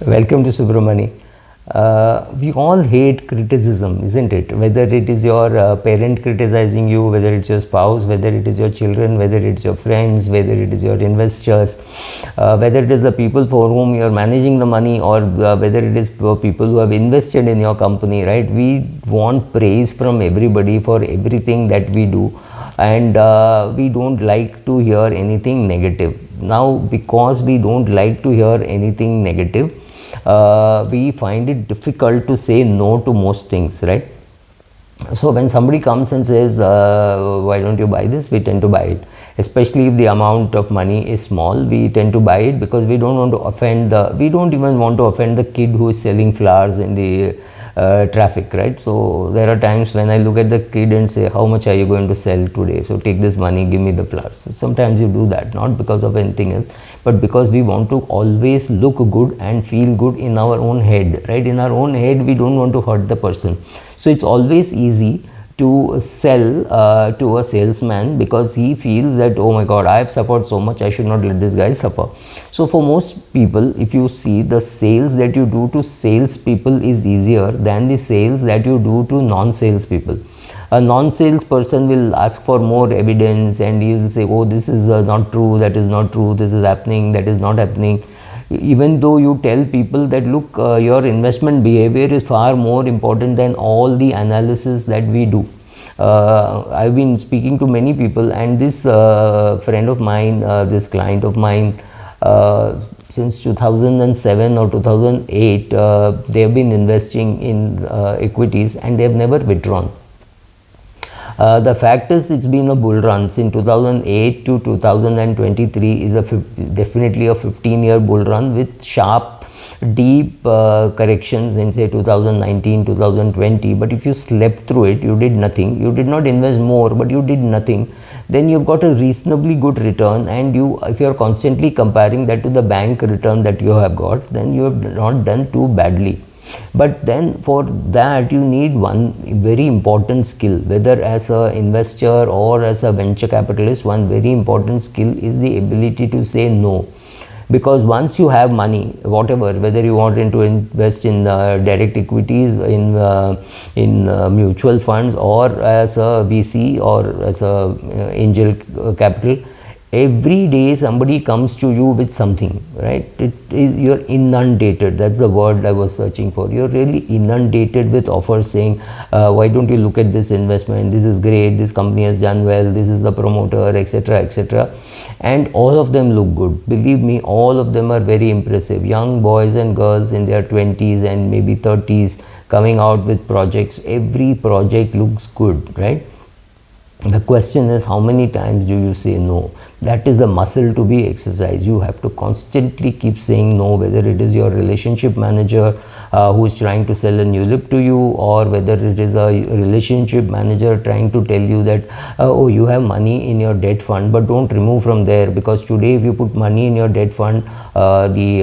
Welcome to Subramani. We all hate criticism, isn't it? Whether it is your parent criticizing you, whether it's your spouse, whether it is your children, whether it's your friends, whether it is your investors, whether it is the people for whom you are managing the money, or whether it is for people who have invested in your company, right? We want praise from everybody for everything that we do, and we don't like to hear anything negative. Now, because we don't like to hear anything negative, we find it difficult to say no to most things, right? So when somebody comes and says, why don't you buy this, we tend to buy it. Especially if the amount of money is small, we tend to buy it because we don't want to offend we don't even want to offend the kid who is selling flowers in the traffic, right? So there are times when I look at the kid and say, how much are you going to sell today? So take this money, give me the flowers. So sometimes you do that, not because of anything else, but because we want to always look good and feel good in our own head, right? In our own head, we don't want to hurt the person. So it's always easy to sell to a salesman because he feels that, oh my god, I have suffered so much, I should not let this guy suffer. So for most people, if you see, the sales that you do to sales people is easier than the sales that you do to non-sales people. A non-sales person will ask for more evidence and he will say, oh, this is not true, that is not true, this is happening, that is not happening. Even though you tell people that, look, your investment behavior is far more important than all the analysis that we do. I've been speaking to many people, and this friend of mine, this client of mine, since 2007 or 2008, they have been investing in equities and they have never withdrawn. The fact is, it's been a bull run since 2008 to 2023 is definitely a 15-year bull run with sharp, deep corrections in say 2019, 2020. But if you slept through it, you did nothing. You did not invest more, but you did nothing. Then you've got a reasonably good return, and if you're constantly comparing that to the bank return that you have got, then you have not done too badly. But then for that you need one very important skill, whether as an investor or as a venture capitalist. One very important skill is the ability to say no. Because once you have money, whatever, whether you want to invest in direct equities, in mutual funds, or as a VC, or as a angel capital, every day somebody comes to you with something, right? You're inundated. That's the word I was searching for. You're really inundated with offers saying, why don't you look at this investment, this is great, this company has done well, this is the promoter, etc., etc. And all of them look good. Believe me, all of them are very impressive. Young boys and girls in their 20s and maybe 30s coming out with projects. Every project looks good, right? The question is, how many times do you say no? That is the muscle to be exercised. You have to constantly keep saying no, whether it is your relationship manager who is trying to sell a ULIP to you, or whether it is a relationship manager trying to tell you that, oh, you have money in your debt fund, but don't remove from there, because today if you put money in your debt fund, the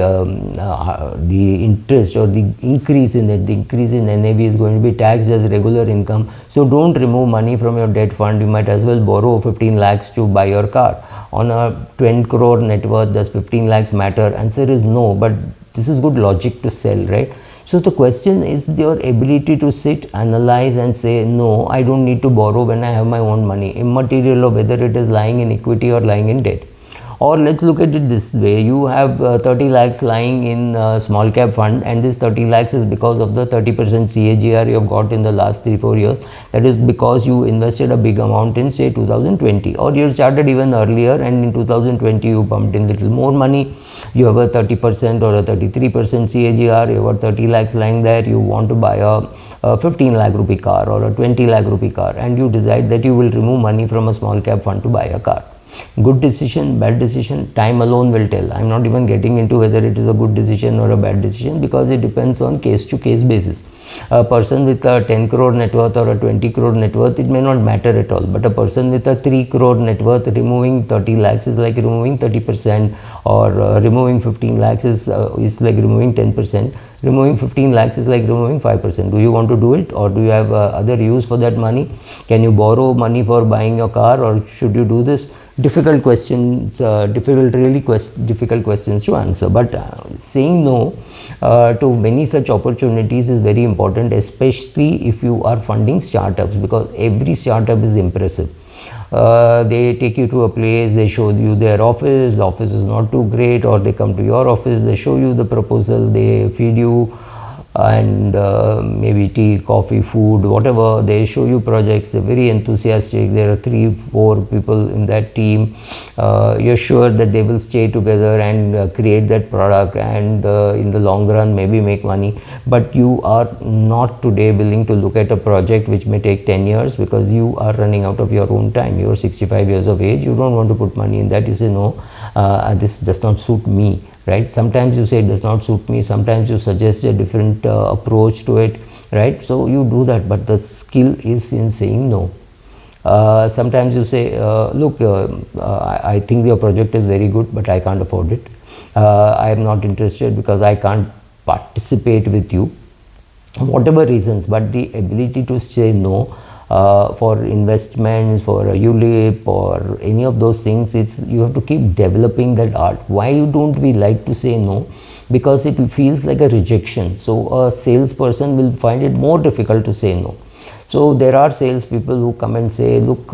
interest or the increase in it, the increase in NAV is going to be taxed as regular income. So don't remove money from your debt fund. You might as well borrow 15 lakhs to buy your car. On a 20 crore net worth, does 15 lakhs matter? Answer is no, but this is good logic to sell, right? So the question is your ability to sit, analyze and say, no, I don't need to borrow when I have my own money, immaterial of whether it is lying in equity or lying in debt. Or let's look at it this way. You have 30 lakhs lying in small cap fund, and this 30 lakhs is because of the 30% CAGR you have got in the last 3-4 years. That is because you invested a big amount in say 2020, or you started even earlier and in 2020 you pumped in little more money. You have a 30% or a 33% CAGR, you have 30 lakhs lying there. You want to buy a 15 lakh rupee car or a 20 lakh rupee car, and you decide that you will remove money from a small cap fund to buy a car. Good decision, bad decision, time alone will tell. I'm not even getting into whether it is a good decision or a bad decision, because it depends on case to case basis. A person with a 10 crore net worth or a 20 crore net worth, it may not matter at all. But a person with a 3 crore net worth, removing 30 lakhs is like removing 30%, or removing 15 lakhs is like removing 10%. Removing 15 lakhs is like removing 5%. Do you want to do it, or do you have other use for that money? Can you borrow money for buying your car, or should you do this? difficult questions, difficult questions to answer. But saying no to many such opportunities is very important, especially if you are funding startups, because every startup is impressive. They take you to a place, they show you their office, the office is not too great, or they come to your office, they show you the proposal, they feed you and maybe tea, coffee, food, whatever. They show you projects, they're very enthusiastic. There are 3-4 people in that team. You're sure that they will stay together and create that product, and in the long run maybe make money. But you are not today willing to look at a project which may take 10 years because you are running out of your own time. You're 65 years of age, you don't want to put money in that. You say no, this does not suit me. Right? Sometimes you say it does not suit me, sometimes you suggest a different approach to it, right? So you do that, but the skill is in saying no. Sometimes you say, look, I think your project is very good, but I can't afford it. I am not interested because I can't participate with you, whatever reasons. But the ability to say no for investments, for a ULIP or any of those things, it's, you have to keep developing that art. Why don't we like to say no? Because it feels like a rejection. So a salesperson will find it more difficult to say no. So there are salespeople who come and say, look,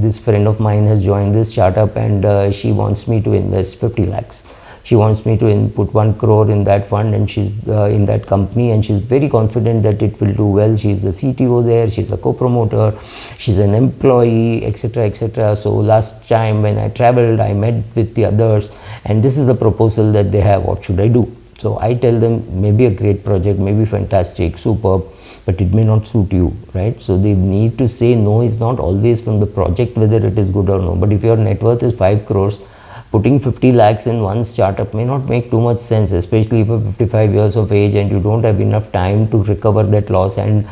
this friend of mine has joined this startup and she wants me to invest 50 lakhs. She wants me to input 1 crore in that fund, and she's in that company, and she's very confident that it will do well. She's the CTO there, she's a co-promoter, she's an employee, etc., etc. So last time when I traveled, I met with the others, and this is the proposal that they have. What should I do? So I tell them, maybe a great project, maybe fantastic, superb, but it may not suit you, right? So the need to say no is not always from the project, whether it is good or no. But if your net worth is 5 crores, putting 50 lakhs in one startup may not make too much sense, especially if you're 55 years of age and you don't have enough time to recover that loss, and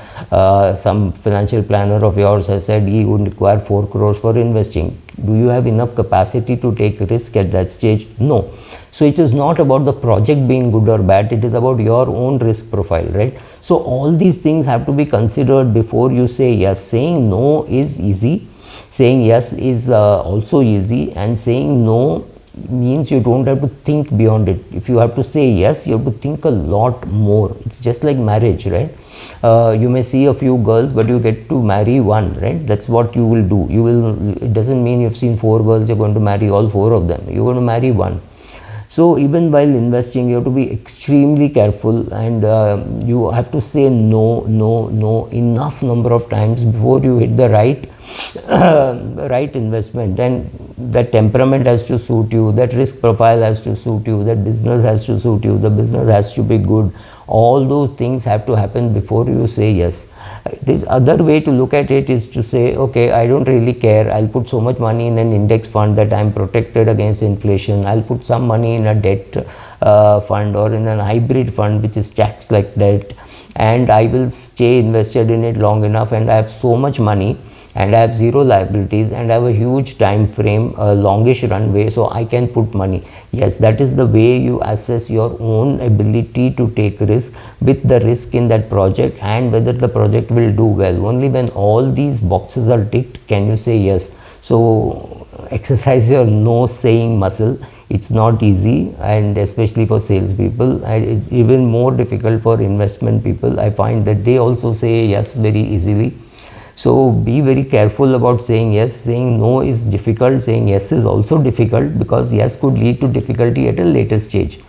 some financial planner of yours has said he would require 4 crores for investing. Do you have enough capacity to take risk at that stage? No. So it is not about the project being good or bad, it is about your own risk profile, right? So all these things have to be considered before you say yes. Saying no is easy. Saying yes is also easy, and saying no means you don't have to think beyond it. If you have to say yes, you have to think a lot more. It's just like marriage, right? You may see a few girls, but you get to marry one, right? That's what you will do. It doesn't mean you've seen 4 girls, you're going to marry all 4 of them. You're going to marry one. So even while investing, you have to be extremely careful, and you have to say no enough number of times before you hit the right investment. And that temperament has to suit you, that risk profile has to suit you, that business has to suit you, the business has to be good. All those things have to happen before you say yes. The other way to look at it is to say, okay, I don't really care, I'll put so much money in an index fund that I'm protected against inflation. I'll put some money in a debt fund or in an hybrid fund which is taxed like debt, and I will stay invested in it long enough, and I have so much money, and I have 0 liabilities, and I have a huge time frame, a longish runway, so I can put money. Yes, that is the way you assess your own ability to take risk, with the risk in that project and whether the project will do well. Only when all these boxes are ticked can you say yes. So exercise your no saying muscle. It's not easy, and especially for salespeople, even more difficult for investment people. I find that they also say yes very easily. So be very careful about saying yes. Saying no is difficult, saying yes is also difficult, because yes could lead to difficulty at a later stage.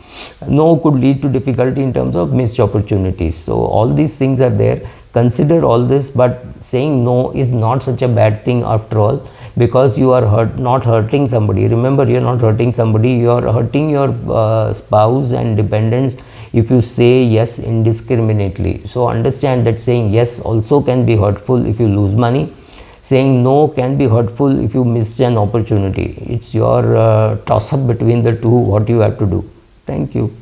No could lead to difficulty in terms of missed opportunities. So all these things are there. Consider all this, but saying no is not such a bad thing after all, because you are not hurting somebody. Remember, you are not hurting somebody, you are hurting your spouse and dependents if you say yes indiscriminately. So understand that saying yes also can be hurtful if you lose money. Saying no can be hurtful if you miss an opportunity. It's your toss up between the two, what you have to do. Thank you.